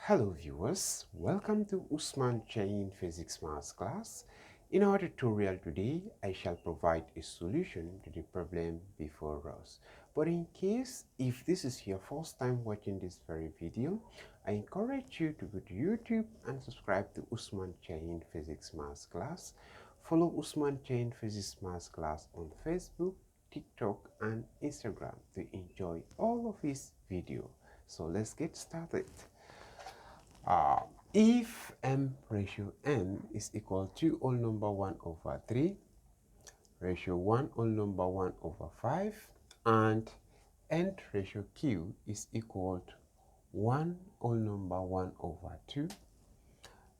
Hello viewers, welcome to Usman Chain Physics Maths class. In our tutorial today, I shall provide a solution to the problem before us. But in case if this is your first time watching this very video, I encourage you to go to YouTube and subscribe to Usman Chain Physics Maths class. Follow Usman Chain Physics Maths class on Facebook, TikTok and Instagram to enjoy all of his video. So let's get started. Uh, if m ratio n is equal to whole number 1 over 3, ratio 1 whole number 1 over 5, and nth ratio q is equal to 1 whole number 1 over 2,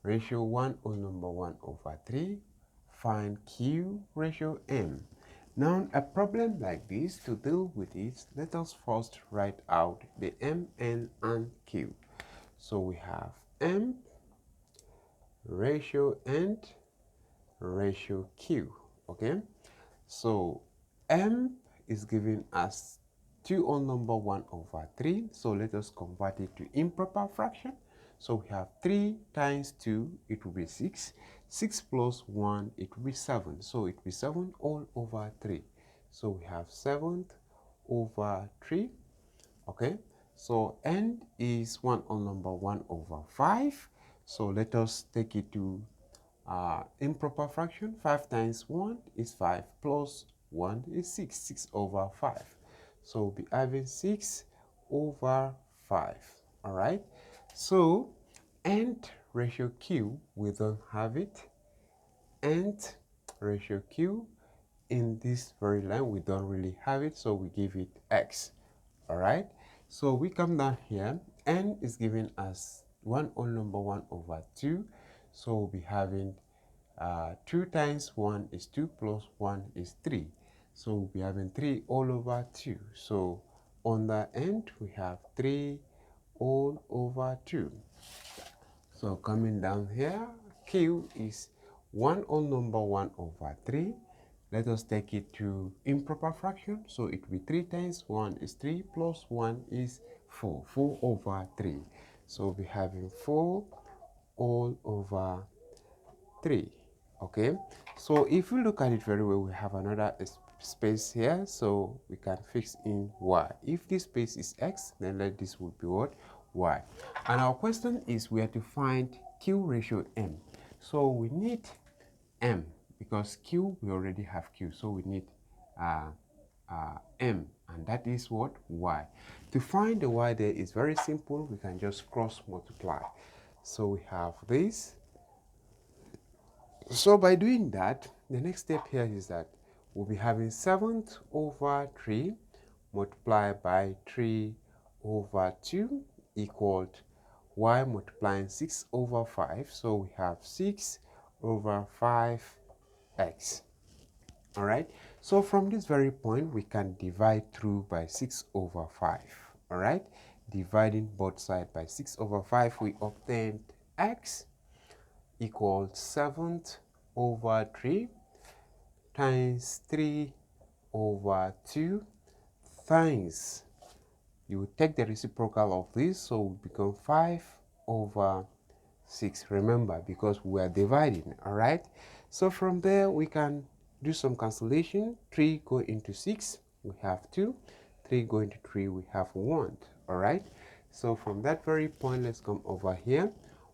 ratio 1 whole number 1 over 3, find q ratio m. Now, a problem like this, to deal with it, let us first write out the m, n, and q. So we have m ratio n ratio q. Okay, so m is given as 2 whole number 1 over 3, so let us convert it to improper fraction. So we have 3 times 2, it will be 6. 6 plus 1, it will be 7. So it will be 7 all over 3. So we have 7 over 3. Okay, so n is 1 whole number 1 over 5. So let us take it to improper fraction. 5 times 1 is 5 plus 1 is 6. 6 over 5. So we'll be having 6 over 5. All right. So nth ratio q, we don't have it. Nth ratio q in this very line, we don't really have it. So we give it x. All right. So we come down here. N is given as 1 whole number 1 over 2. So we'll be having 2 times 1 is 2 plus 1 is 3. So we'll be having 3 all over 2. So on the end, we have 3 all over 2. So coming down here, q is 1 whole number 1 over 3. Let us take it to improper fraction. So it will be 3 times 1 is 3 plus 1 is 4. 4 over 3. So we'll be having 4 all over 3. Okay, so if we look at it very well, we have another space here, so we can fix in y. If this space is x, then let this would be what? Y. And our question is we have to find q ratio m. So we need m, because q, we already have q, so we need m, and that is what? Y. To find the y there is very simple. We can just cross multiply. So we have this. So by doing that, the next step here is that we'll be having 7 over 3 multiplied by 3 over 2 equaled y multiplying 6 over 5. So we have 6 over 5x. All right. So from this very point, we can divide through by 6 over 5. All right. Dividing both sides by 6 over 5, we obtained x equals 7 over 3 times 3 over 2 times, you take the reciprocal of this, so it will become 5 over 6. Remember, because we are dividing. All right, so from there we can do some cancellation. 3 go into 6, we have 2. 3 go into 3, we have 1. All right, so from that very point, let's come over here.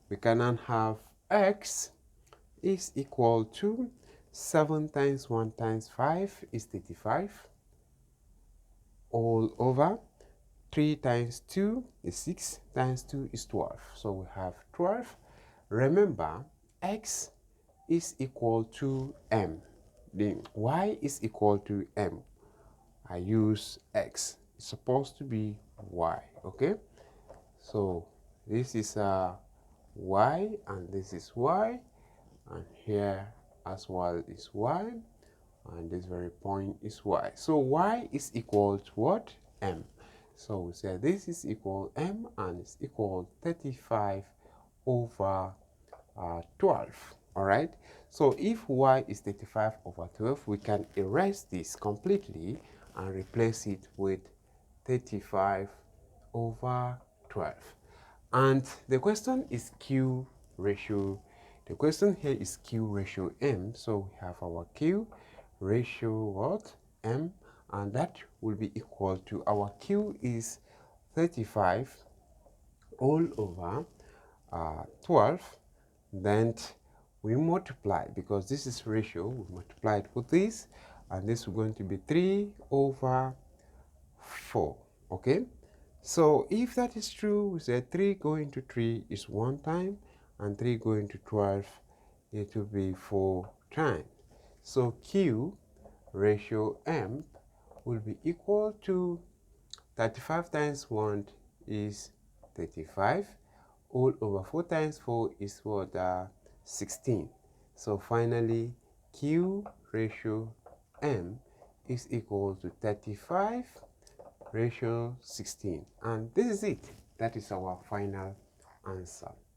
We can now have x is equal to 7 times 1 times 5 is 35 all over 3 times 2 is 6 times 2 is 12. So we have 12. Remember, x is equal to m. Then y is equal to m. I use x. It's supposed to be y. Okay, so this is y and this is y, and here as well is y, and this very point is y. So y is equal to what? M. So we say this is equal m, and it's equal 35 over 12. All right, so if y is 35 over 12, we can erase this completely and replace it with 35 over 12. And the question is Q ratio. The question here is Q ratio M. So we have our Q ratio what? M, and that will be equal to, our Q is 35 all over 12. Then we multiply, because this is ratio, we multiply it with this, and this is going to be 3 over 4. Okay, so if that is true, we say 3 going to 3 is 1 time, and 3 going to 12, it will be 4 times. So Q ratio M will be equal to 35 times 1 is 35, all over 4 times 4 is what? 16. So finally, Q ratio M is equal to 35 ratio 16. And this is it. That is our final answer.